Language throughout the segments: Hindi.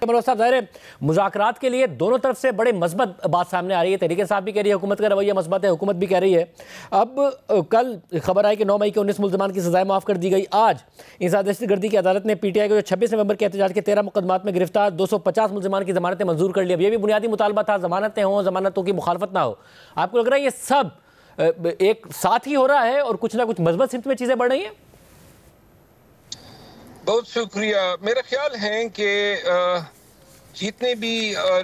मनोज साहब, ज़ाहिर है मुज़ाकरात के लिए दोनों तरफ से बड़े मस्बत बात सामने आ रही है। तहरीक इंसाफ भी कह रही है हुकूमत का रवैया मस्बत है, हुकूमत भी कह रही है। अब कल खबर आई कि 9 मई के 19 मुल्ज़मान की सज़ाएं माफ़ कर दी गई। आज इंसाफ दहशतगर्दी की अदालत ने PTI को जो 26 नवंबर के एहतजाज के 13 मुकदमात में गिरफ्तार 250 मुल्ज़मान की ज़मानतें मंजूर कर ली। अब ये भी बुनियादी मुतालबा था, ज़मानतें हों, ज़मानतों की मुखालफत ना हो। आपको लग रहा है ये सब एक साथ ही हो रहा है और कुछ ना कुछ मस्बत सिमत में चीज़ें बढ़ रही हैं? बहुत शुक्रिया। मेरा ख्याल है कि जितने भी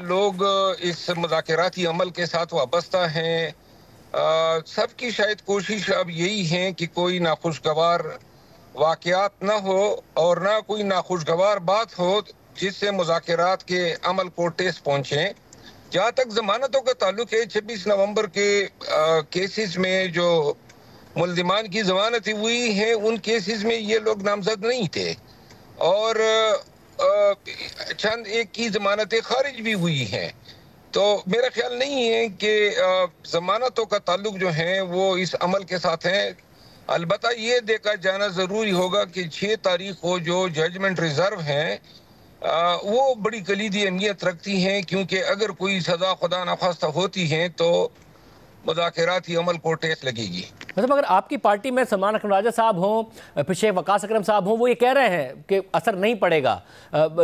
लोग इस मुज़ाकराती अमल के साथ वाबस्ता हैं, सबकी शायद कोशिश अब यही है कि कोई नाखुशगवार वाक़यात ना हो और ना कोई नाखुशगवार बात हो जिससे मुज़ाकरात के अमल को ठेस पहुँचे। जहाँ तक ज़मानतों का ताल्लुक है, 26 नवंबर के केसेस में जो मुल्ज़िमान की ज़मानतें हुई हैं, उन केसेस में ये लोग नामजद नहीं थे और चंद एक की ज़मानतें खारिज भी हुई हैं। तो मेरा ख्याल नहीं है कि ज़मानतों का ताल्लुक जो है वो इस अमल के साथ है। अलबत्ता ये देखा जाना ज़रूरी होगा कि 6 तारीख को जो जजमेंट रिज़र्व हैं वो बड़ी कलीदी अहमियत रखती हैं, क्योंकि अगर कोई सज़ा खुदा नख्वास्ता होती है तो मुज़ाकराती अमल को ठेस लगेगी। मतलब अगर आपकी पार्टी में सलमान अकरम राजा साहब हों, फिर शेख वकास अकरम साहब हों, वो ये कह रहे हैं कि असर नहीं पड़ेगा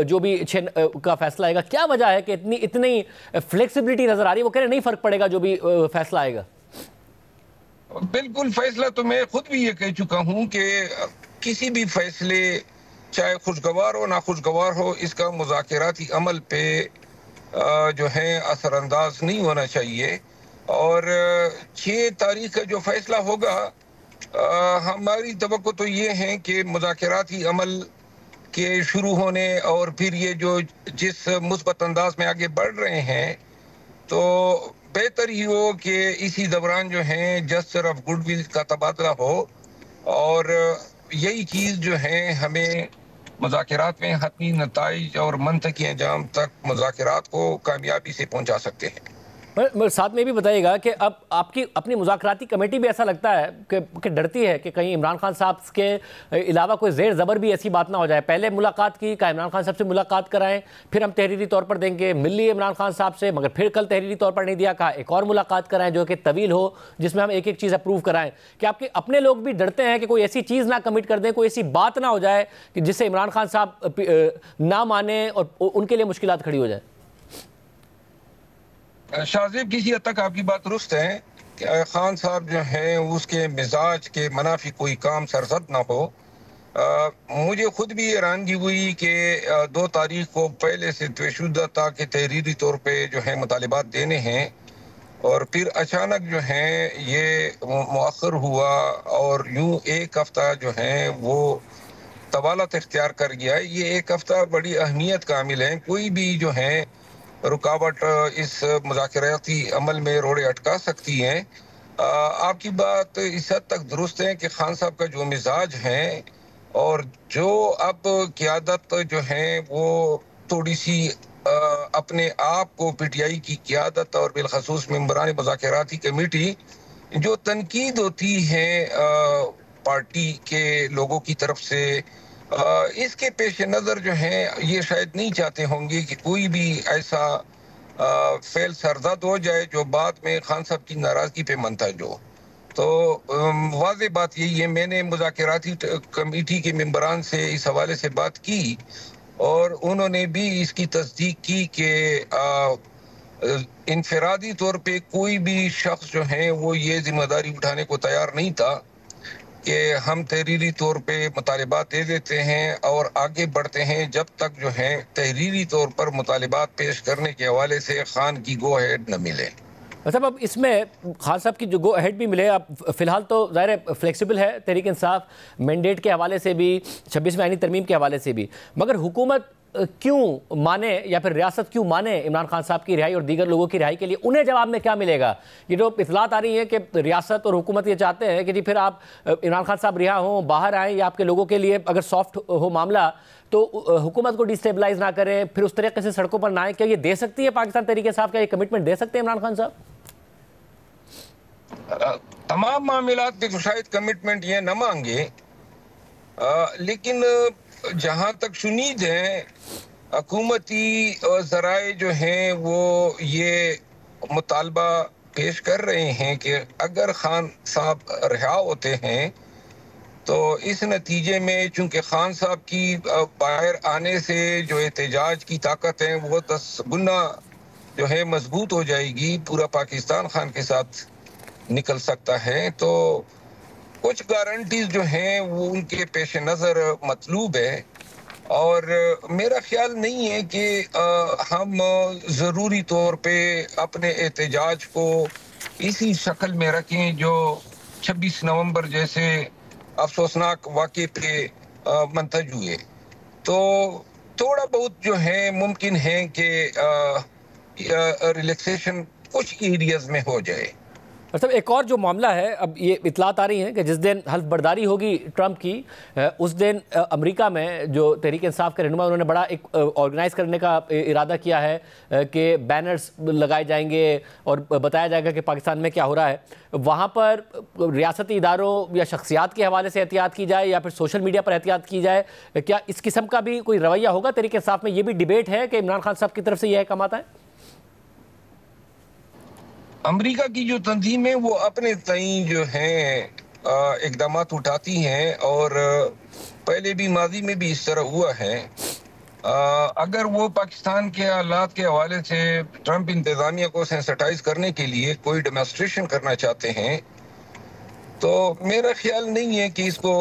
जो भी 6 का फैसला आएगा, क्या वजह है कि इतनी फ्लेक्सिबिलिटी नजर आ रही है? वो कह रहे हैं नहीं फर्क पड़ेगा जो भी फैसला आएगा। बिल्कुल, फैसला तो मैं खुद भी ये कह चुका हूँ कि किसी भी फैसले चाहे खुशगवार हो नाखुशगवार हो, इसका मुज़ाकराती अमल पे जो है असरअंदाज नहीं होना चाहिए। और 6 तारीख का जो फैसला होगा, हमारी तवक्को तो ये है कि मुज़ाकराती अमल के शुरू होने और फिर ये जो जिस मुस्बत अंदाज में आगे बढ़ रहे हैं, तो बेहतर ही हो कि इसी दौरान जो है जस्टर ऑफ गुडविल का तबादला हो और यही चीज़ जो है हमें मुज़ाकरात में हतमी नताइज और मंतकी अंजाम तक मुज़ाकरात को कामयाबी से पहुंचा सकते हैं। साथ में भी बताइएगा कि अब आपकी अपनी मुज़ाकराती कमेटी भी ऐसा लगता है कि डरती है कि कहीं इमरान खान साहब के अलावा कोई ज़ेर ज़बर भी ऐसी बात ना हो जाए। पहले मुलाकात की, कहा इमरान खान साहब से मुलाकात कराएं, फिर हम तहरीरी तौर पर देंगे, मिल लिए इमरान खान साहब से, मगर फिर कल तहरीरी तौर पर नहीं दिया, कहा एक और मुलाकात कराएं जो कि तवील हो, जिसमें हम एक एक चीज़ अप्रूव कराएं। कि आपके अपने लोग भी डरते हैं कि कोई ऐसी चीज़ ना कमिट कर दें, कोई ऐसी बात ना हो जाए कि जिससे इमरान खान साहब ना माने और उनके लिए मुश्किलात खड़ी हो जाए? शाहजेब, किसी हद तक आपकी बात दुरुस्त है कि खान साहब जो हैं उसके मिजाज के मनाफी कोई काम सरजद ना हो। मुझे खुद भी हैरानगी हुई कि 2 तारीख को पहले से तयशुदा था कि तहरीरी तौर पे जो है मुतालिबात देने हैं और फिर अचानक जो है ये मुअख्खर हुआ और यूं एक हफ्ता जो है वो तवालत इख्तियार कर गया है। ये एक हफ्ता बड़ी अहमियत का हामिल है। कोई भी जो है रुकावट इस मुज़ाकराती अमल में रोड़े अटका सकती हैं। आपकी बात इस हद तक दुरुस्त है कि खान साहब का जो मिजाज है और जो अब क़यादत जो है वो थोड़ी सी अपने आप को PTI की क़यादत और बिलखसूस मेंबरान मुज़ाकराती कमेटी जो तनकीद होती है पार्टी के लोगों की तरफ से, इसके पेश नज़र जो है ये शायद नहीं चाहते होंगे कि कोई भी ऐसा फेल सरजद हो जाए जो बाद में खान साहब की नाराज़गी पे मुंतज हो। तो वाज़ेह बात यही है, मैंने मुज़ाकराती कमेटी के मेंबरान से इस हवाले से बात की और उन्होंने भी इसकी तस्दीक की कि इनफरादी तौर पे कोई भी शख्स जो है वो ये जिम्मेदारी उठाने को तैयार नहीं था कि हम तहरीरी तौर पे मुतालिबात दे देते हैं और आगे बढ़ते हैं जब तक जो है तहरीरी तौर पर मुतालिबात पेश करने के हवाले से खान की गो अहेड न मिले। मतलब अब इसमें खान साहब की जो गो अहेड भी मिले, अब फिलहाल तो ज़ाहिर है फ्लेक्सिबल है तहरीक इंसाफ मैंडेट के हवाले से भी, 26वें आईनी तरमीम के हवाले से भी, मगर हुकूमत क्यों माने या फिर रियासत क्यों माने इमरान खान साहब की रिहाई और दीगर लोगों की रिहाई के लिए? उन्हें जवाब में क्या मिलेगा? ये जो इतलात आ रही है कि रियासत और हुकूमत ये चाहते हैं कि जी फिर आप इमरान खान साहब रिहा हों, बाहर आएँ, या आपके लोगों के लिए अगर सॉफ्ट हो मामला तो हुकूमत को डिस्टेबलाइज ना करें, फिर उस तरीके से सड़कों पर ना आए। क्या ये दे सकती है पाकिस्तान तहरीक इंसाफ? का ये कमिटमेंट दे सकते हैं इमरान खान साहब? तमाम मामलात पे शायद कमिटमेंट ये न मांगे, लेकिन जहाँ तक शुनीद है हुकूमती ज़राए जो हैं वो ये मुतालबा पेश कर रहे हैं कि अगर खान साहब रिहा होते हैं तो इस नतीजे में चूंकि खान साहब की बाहर आने से जो एहतजाज की ताकत है वो 10 गुना जो है मजबूत हो जाएगी, पूरा पाकिस्तान खान के साथ निकल सकता है। तो कुछ गारंटीज जो हैं वो उनके पेश नज़र मतलूब है और मेरा ख्याल नहीं है कि हम ज़रूरी तौर पे अपने एहतजाज को इसी शक्ल में रखें जो 26 नवंबर जैसे अफसोसनाक वाक़े पे मंतज हुए। तो थोड़ा बहुत जो है मुमकिन है कि रिलैक्सेशन कुछ एरियाज में हो जाए। मतलब एक और जो मामला है, अब ये इतलात आ रही हैं कि जिस दिन हल्फ बर्दारी होगी ट्रंप की, उस दिन अमेरिका में जो तहरीक इंसाफ के रहनुमा उन्होंने बड़ा एक ऑर्गेनाइज करने का इरादा किया है कि बैनर्स लगाए जाएंगे और बताया जाएगा कि पाकिस्तान में क्या हो रहा है। वहाँ पर रियासती इदारों या शख्सियात के हवाले से एहतियात की जाए या फिर सोशल मीडिया पर एहतियात की जाए, क्या इस किस्म का भी कोई रवैया होगा तहरीक इंसाफ में? ये भी डिबेट है कि इमरान खान साहब की तरफ से यह काम आता है। अमेरिका की जो तंजीम है वो अपने तईं जो है इकदाम उठाती हैं और पहले भी माजी में भी इस तरह हुआ है। अगर वो पाकिस्तान के हालात के हवाले से ट्रंप इंतज़ामिया को सेंसिटाइज करने के लिए कोई डेमोन्स्ट्रेशन करना चाहते हैं तो मेरा ख्याल नहीं है कि इसको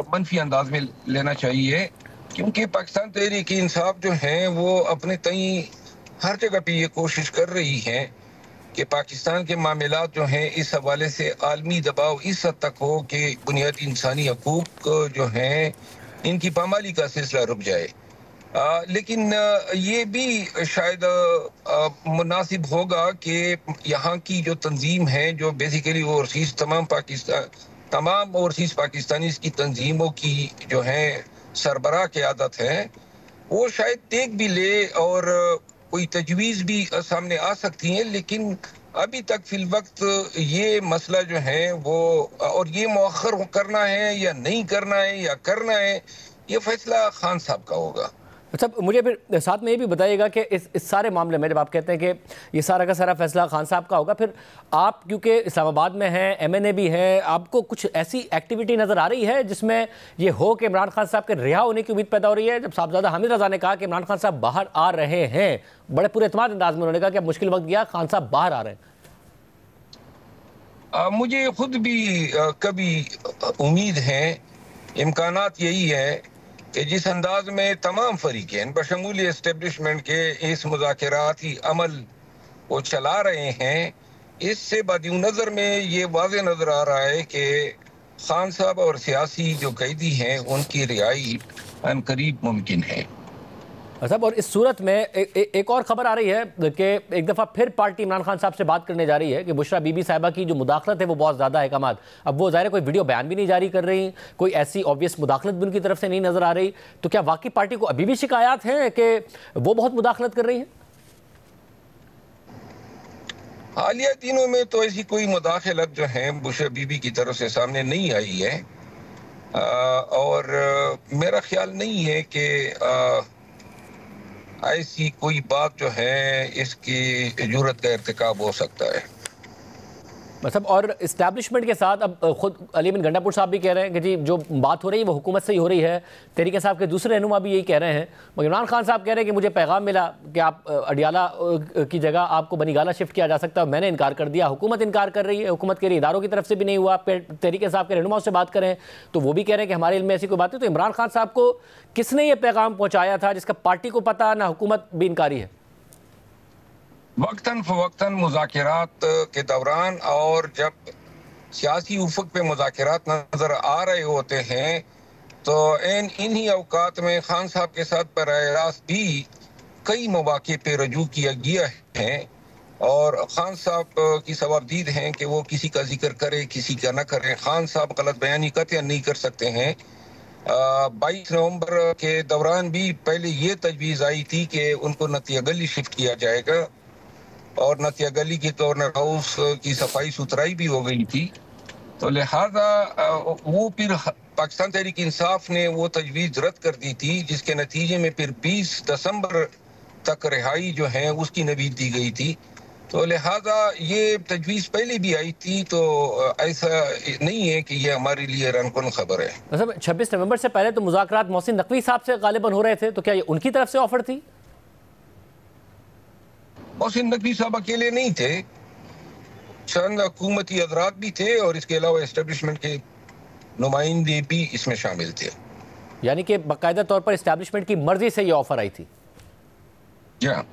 मनफी अंदाज में लेना चाहिए, क्योंकि पाकिस्तान तहरीक इंसाफ जो है वो अपने तईं हर जगह पे ये कोशिश कर रही है कि पाकिस्तान के मामलात जो हैं इस हवाले से आलमी दबाव इस हद तक हो कि बुनियादी इंसानी हकूक जो हैं इनकी पामाली का सिलसिला रुक जाए। लेकिन ये भी शायद मुनासिब होगा कि यहाँ की जो तंजीम है जो बेसिकली ओवरसीज तमाम ओवरसीज पाकिस्तानी की तंजीमों की जो है सरबराह की आदत है वो शायद देख भी ले और कोई तजवीज़ भी सामने आ सकती है। लेकिन अभी तक फिल वक्त ये मसला जो है वो और ये मौखर करना है या नहीं करना है या करना है, ये फैसला खान साहब का होगा। अच्छा, मुझे फिर साथ में ये भी बताइएगा कि इस सारे मामले में जब आप कहते हैं कि ये सारा का सारा फैसला खान साहब का होगा, फिर आप क्योंकि इस्लामाबाद में हैं, MNA भी हैं, आपको कुछ ऐसी एक्टिविटी नज़र आ रही है जिसमें ये हो कि इमरान खान साहब के रिहा होने की उम्मीद पैदा हो रही है? जब साहबजादा हामिद रज़ा ने कहा कि इमरान खान साहब बाहर आ रहे हैं, बड़े पूरे एतमाद अंदाज में उन्होंने कहा कि अब मुश्किल वक्त गया, खान साहब बाहर आ रहे हैं। मुझे खुद भी कभी उम्मीद है, इम्कानात यही है कि जिस अंदाज में तमाम फरीक़ैन बशमूल एस्टेब्लिशमेंट के इस मुज़ाकराती अमल को चला रहे हैं, इससे बदी नज़र में ये वाज़े नज़र आ रहा है कि खान साहब और सियासी जो कैदी हैं उनकी रिहाई अनकरीब मुमकिन है। साहब, और इस सूरत में एक और खबर आ रही है कि एक दफ़ा फिर पार्टी इमरान खान साहब से बात करने जा रही है कि बुशरा बीबी साहिबा की जो मुदाखलत है वो बहुत ज़्यादा है कमाल। अब वो ज़ाहिर कोई वीडियो बयान भी नहीं जारी कर रही, कोई ऐसी ऑब्वियस मुदाखलत भी उनकी तरफ से नहीं नज़र आ रही, तो क्या वाकई पार्टी को अभी भी शिकायत है कि वो बहुत मुदाखलत कर रही है? हालिया दिनों में तो ऐसी कोई मुदाखलत जो है बुशरा बीबी की तरफ से सामने नहीं आई है और मेरा ख्याल नहीं है कि ऐसी कोई बात जो है इसकी जुर्रत का इर्तिकाब हो सकता है। मतलब और इस्टेब्लिशमेंट के साथ अब खुद अली बिन गंडापुर साहब भी कह रहे हैं कि जी जो बात हो रही है वो हुकूमत से ही हो रही है, तहरीक साहब के दूसरे रहनुमा भी यही कह रहे हैं, मगर इमरान खान साहब कह रहे हैं कि मुझे पैगाम मिला कि आप अडियाला की जगह आपको बनीगाला शिफ्ट किया जा सकता है, मैंने इनकार कर दिया, हुकूमत इनकार कर रही है, हुकूमत के इदारों की तरफ से भी नहीं हुआ। तहरीक साहब के रहनुमा से बात करें तो वो भी कह रहे हैं कि हमारे इल्म में ऐसी कोई बात है। तो इमरान खान साहब को किसने ये पैगाम पहुँचाया था जिसका पार्टी को पता ना हुकूमत भी इनकारी है? वक्तन फ़वक्तन मुज़ाकरात के दौरान और जब सियासी उफक पे मुज़ाकरात नज़र आ रहे होते हैं तो इन्हीं अवकात में खान साहब के साथ बराह रास्त भी कई मौक़े पे रजू किया गया है और खान साहब की सवाबदीद हैं कि वो किसी का जिक्र करे किसी का न करे। खान साहब गलत बयानी कतई नहीं कर सकते हैं। 22 नवंबर के दौरान भी पहले ये तजवीज़ आई थी कि उनको नतिया गली शिफ्ट किया जाएगा और नतिया गली के गवर्नर हाउस की सफाई सुथराई भी हो गई थी, तो लिहाजा वो फिर पाकिस्तान तहरीक इंसाफ ने वो तजवीज़ रद्द कर दी थी, जिसके नतीजे में फिर 20 दिसंबर तक रिहाई जो है उसकी नवीद दी गई थी। तो लिहाजा ये तजवीज़ पहले भी आई थी, तो ऐसा नहीं है कि ये हमारे लिए रनकुन खबर है। मतलब 26 नवंबर से पहले तो मुज़ाकरात मोहसिन नकवी साहब से गालिबन हो रहे थे, तो क्या ये उनकी तरफ से ऑफर थी? मोहसिन नकवी साहब अकेले नहीं थे, चंद हुकूमती हज़रात भी थे और इसके अलावा एस्टेब्लिशमेंट के नुमाइंदे भी इसमें शामिल थे। यानी कि बाकायदा तौर पर एस्टैब्लिशमेंट की मर्जी से ये ऑफर आई थी। जी हाँ।